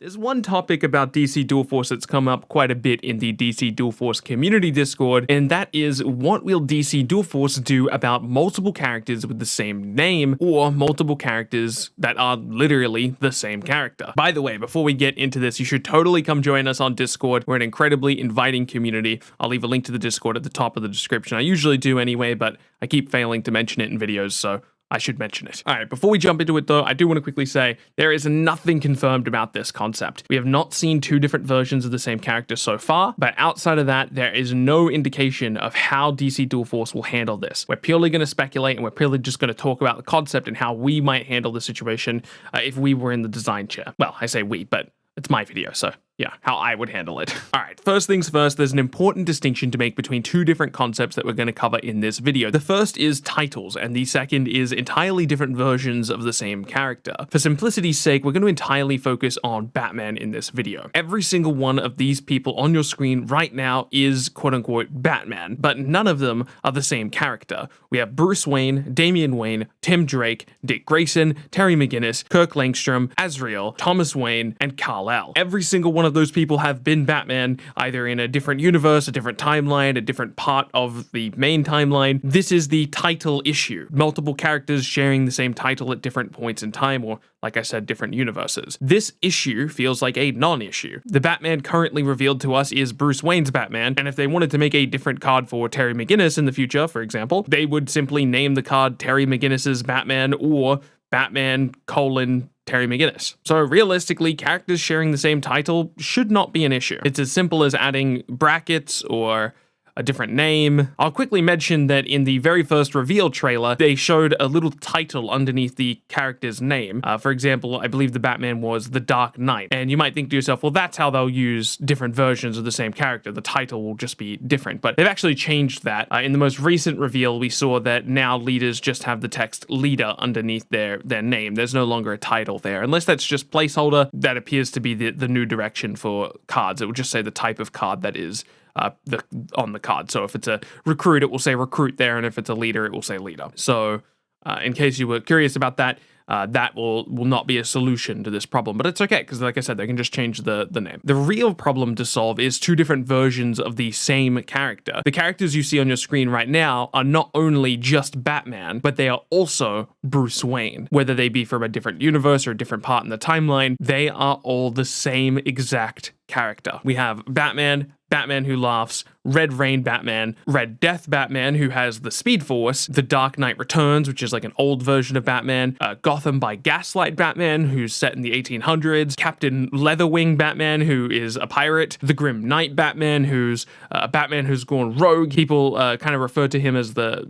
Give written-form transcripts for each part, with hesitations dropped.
There's one topic about DC Dual Force that's come up quite a bit in the DC Dual Force community Discord, and that is, what will DC Dual Force do about multiple characters with the same name, or multiple characters that are literally the same character? By the way, before we get into this, you should totally come join us on Discord. We're an incredibly inviting community. I'll leave a link to the Discord at the top of the description. I usually do anyway, but I keep failing to mention it in videos, so I should mention it. Alright, before we jump into it though, I do want to quickly say, there is nothing confirmed about this concept. We have not seen two different versions of the same character so far, but outside of that, there is no indication of how DC Dual Force will handle this. We're purely going to speculate, and we're purely just going to talk about the concept and how we might handle the situation if we were in the design chair. Well, I say we, but it's my video, so yeah, how I would handle it. Alright, first things first, there's an important distinction to make between two different concepts that we're going to cover in this video. The first is titles, and the second is entirely different versions of the same character. For simplicity's sake, we're going to entirely focus on Batman in this video. Every single one of these people on your screen right now is quote-unquote Batman, but none of them are the same character. We have Bruce Wayne, Damian Wayne, Tim Drake, Dick Grayson, Terry McGinnis, Kirk Langstrom, Azrael, Thomas Wayne, and Kal-El. Every single one of those people have been Batman, either in a different universe, a different timeline, a different part of the main timeline. This is the title issue. Multiple characters sharing the same title at different points in time, or like I said, different universes. This issue feels like a non-issue. The Batman currently revealed to us is Bruce Wayne's Batman, and if they wanted to make a different card for Terry McGinnis in the future, for example, they would simply name the card Terry McGinnis's Batman or Batman: Terry McGinnis. So realistically, characters sharing the same title should not be an issue. It's as simple as adding brackets or a different name. I'll quickly mention that in the very first reveal trailer, they showed a little title underneath the character's name. For example, I believe the Batman was The Dark Knight. And you might think to yourself, well, that's how they'll use different versions of the same character. The title will just be different. But they've actually changed that. In the most recent reveal, we saw that now leaders just have the text leader underneath their name. There's no longer a title there. Unless that's just placeholder, that appears to be the new direction for cards. It will just say the type of card that is on the card. So if it's a recruit, it will say recruit there, and if it's a leader, it will say leader. So in case you were curious about that, that will not be a solution to this problem, but it's okay, because like I said, they can just change the name. The real problem to solve is two different versions of the same character. The characters you see on your screen right now are not only just Batman, but they are also Bruce Wayne. Whether they be from a different universe or a different part in the timeline, they are all the same exact character. We have Batman, Batman Who Laughs, Red Rain Batman, Red Death Batman, who has the Speed Force, The Dark Knight Returns, which is like an old version of Batman, Gotham by Gaslight Batman, who's set in the 1800s, Captain Leatherwing Batman, who is a pirate, The Grim Knight Batman, who's a Batman who's gone rogue. People kind of refer to him as the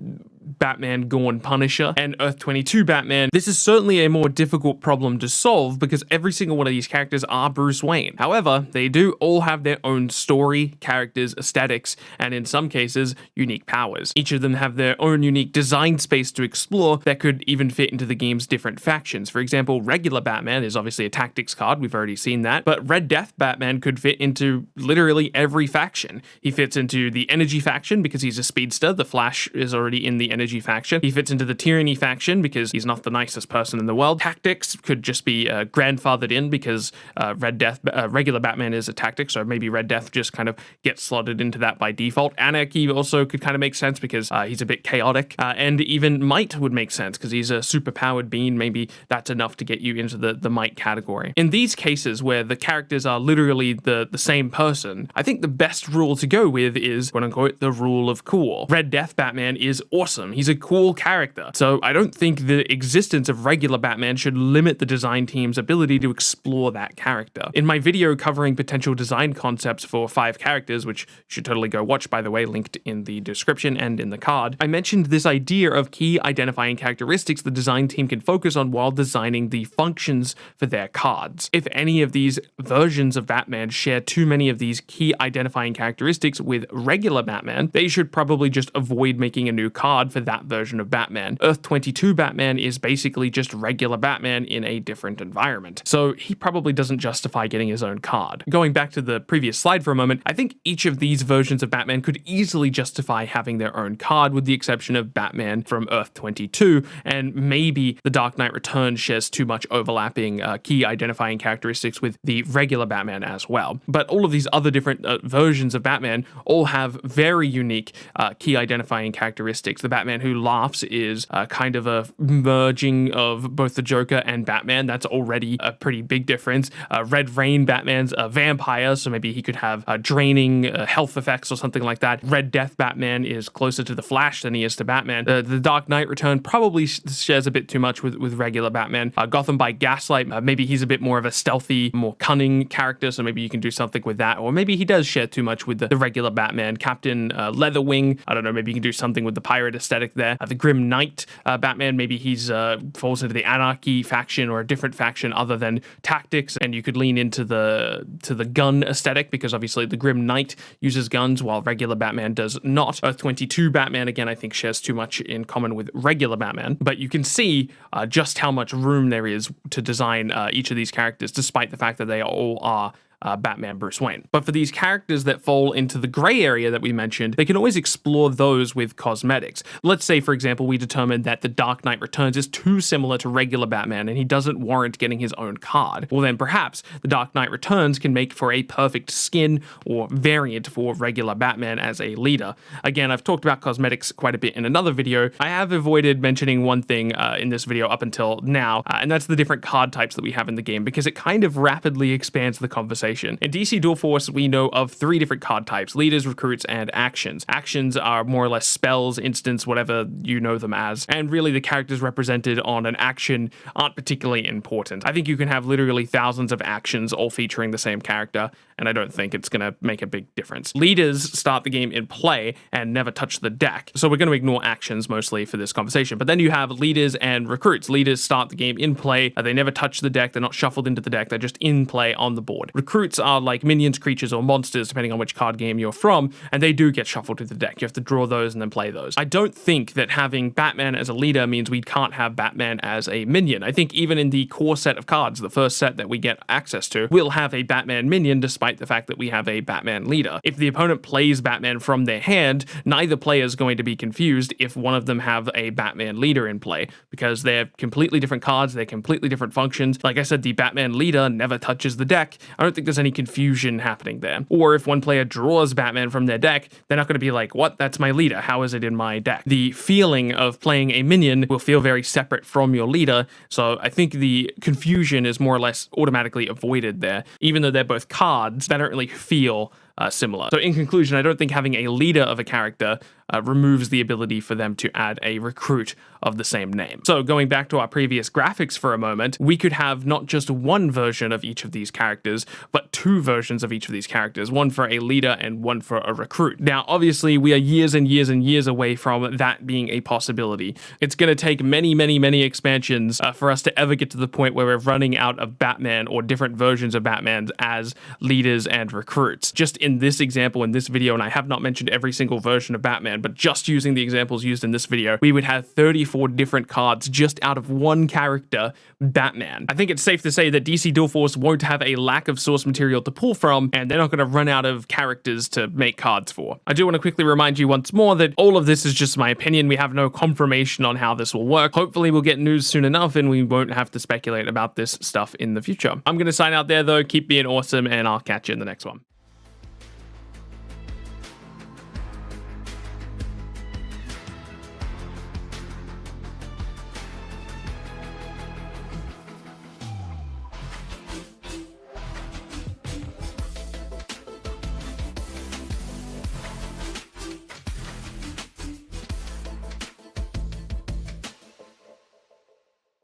Batman Gone Punisher, and Earth 22 Batman. This is certainly a more difficult problem to solve because every single one of these characters are Bruce Wayne. However, they do all have their own story, characters, aesthetics, and in some cases, unique powers. Each of them have their own unique design space to explore that could even fit into the game's different factions. For example, regular Batman is obviously a tactics card, we've already seen that, but Red Death Batman could fit into literally every faction. He fits into the Energy faction because he's a speedster. The Flash is already in the Energy faction. He fits into the Tyranny faction because he's not the nicest person in the world. Tactics could just be grandfathered in because regular Batman is a tactic, so maybe Red Death just kind of gets slotted into that by default. Anarchy also could kind of make sense because he's a bit chaotic, and even Might would make sense because he's a super-powered being. Maybe that's enough to get you into the Might category. In these cases where the characters are literally the same person, I think the best rule to go with is, quote-unquote, the rule of cool. Red Death Batman is awesome. He's a cool character. So I don't think the existence of regular Batman should limit the design team's ability to explore that character. In my video covering potential design concepts for 5 characters, which you should totally go watch, by the way, linked in the description and in the card, I mentioned this idea of key identifying characteristics the design team can focus on while designing the functions for their cards. If any of these versions of Batman share too many of these key identifying characteristics with regular Batman, they should probably just avoid making a new card for that version of Batman. Earth 22 Batman is basically just regular Batman in a different environment, so he probably doesn't justify getting his own card. Going back to the previous slide for a moment, I think each of these versions of Batman could easily justify having their own card, with the exception of Batman from Earth 22, and maybe The Dark Knight Returns shares too much overlapping key identifying characteristics with the regular Batman as well. But all of these other different versions of Batman all have very unique key identifying characteristics. The Batman who laughs is kind of a merging of both the Joker and Batman. That's already a pretty big difference. Red Rain Batman's a vampire, so maybe he could have draining health effects or something like that. Red Death Batman is closer to the Flash than he is to Batman. The Dark Knight Return probably shares a bit too much with regular Batman. Gotham by Gaslight, maybe he's a bit more of a stealthy, more cunning character, so maybe you can do something with that. Or maybe he does share too much with the regular Batman. Captain Leatherwing, I don't know, maybe you can do something with the pirate aesthetic there. The Grim Knight Batman, maybe he's falls into the Anarchy faction or a different faction other than tactics, and you could lean into the gun aesthetic, because obviously the Grim Knight uses guns while regular Batman does not. Earth 22 Batman, again, I think shares too much in common with regular Batman, but you can see just how much room there is to design each of these characters, despite the fact that they all are Batman Bruce Wayne. But for these characters that fall into the gray area that we mentioned, they can always explore those with cosmetics. Let's say, for example, we determine that the Dark Knight Returns is too similar to regular Batman and he doesn't warrant getting his own card. Well, then perhaps the Dark Knight Returns can make for a perfect skin or variant for regular Batman as a leader. Again, I've talked about cosmetics quite a bit in another video. I have avoided mentioning one thing in this video up until now, and that's the different card types that we have in the game, because it kind of rapidly expands the conversation. In DC Dual Force, we know of 3 different card types: leaders, recruits, and actions. Actions are more or less spells, instants, whatever you know them as, and really the characters represented on an action aren't particularly important. I think you can have literally thousands of actions all featuring the same character, and I don't think it's going to make a big difference. Leaders start the game in play and never touch the deck, so we're going to ignore actions mostly for this conversation. But then you have leaders and recruits. Leaders start the game in play, they never touch the deck, they're not shuffled into the deck, they're just in play on the board. Recruits are like minions, creatures, or monsters, depending on which card game you're from, and they do get shuffled to the deck. You have to draw those and then play those. I don't think that having Batman as a leader means we can't have Batman as a minion. I think even in the core set of cards, the first set that we get access to, we'll have a Batman minion despite the fact that we have a Batman leader. If the opponent plays Batman from their hand, neither player is going to be confused if one of them have a Batman leader in play, because they're completely different cards, they're completely different functions. Like I said, the Batman leader never touches the deck. I don't think there's any confusion happening there. Or if one player draws Batman from their deck, they're not going to be like, what? That's my leader. How is it in my deck? The feeling of playing a minion will feel very separate from your leader, so I think the confusion is more or less automatically avoided there. Even though they're both cards, they don't really feel similar. So in conclusion, I don't think having a leader of a character removes the ability for them to add a recruit of the same name. So going back to our previous graphics for a moment, we could have not just one version of each of these characters, but 2 versions of each of these characters, one for a leader and one for a recruit. Now, obviously, we are years and years and years away from that being a possibility. It's going to take many, many, many expansions for us to ever get to the point where we're running out of Batman or different versions of Batman as leaders and recruits. Just in this example, in this video, and I have not mentioned every single version of Batman, but just using the examples used in this video, we would have 34 different cards just out of one character, Batman. I think it's safe to say that DC Dual Force won't have a lack of source material to pull from, and they're not going to run out of characters to make cards for. I do want to quickly remind you once more that all of this is just my opinion. We have no confirmation on how this will work. Hopefully we'll get news soon enough and we won't have to speculate about this stuff in the future. I'm going to sign out there though. Keep being awesome, and I'll catch you in the next one.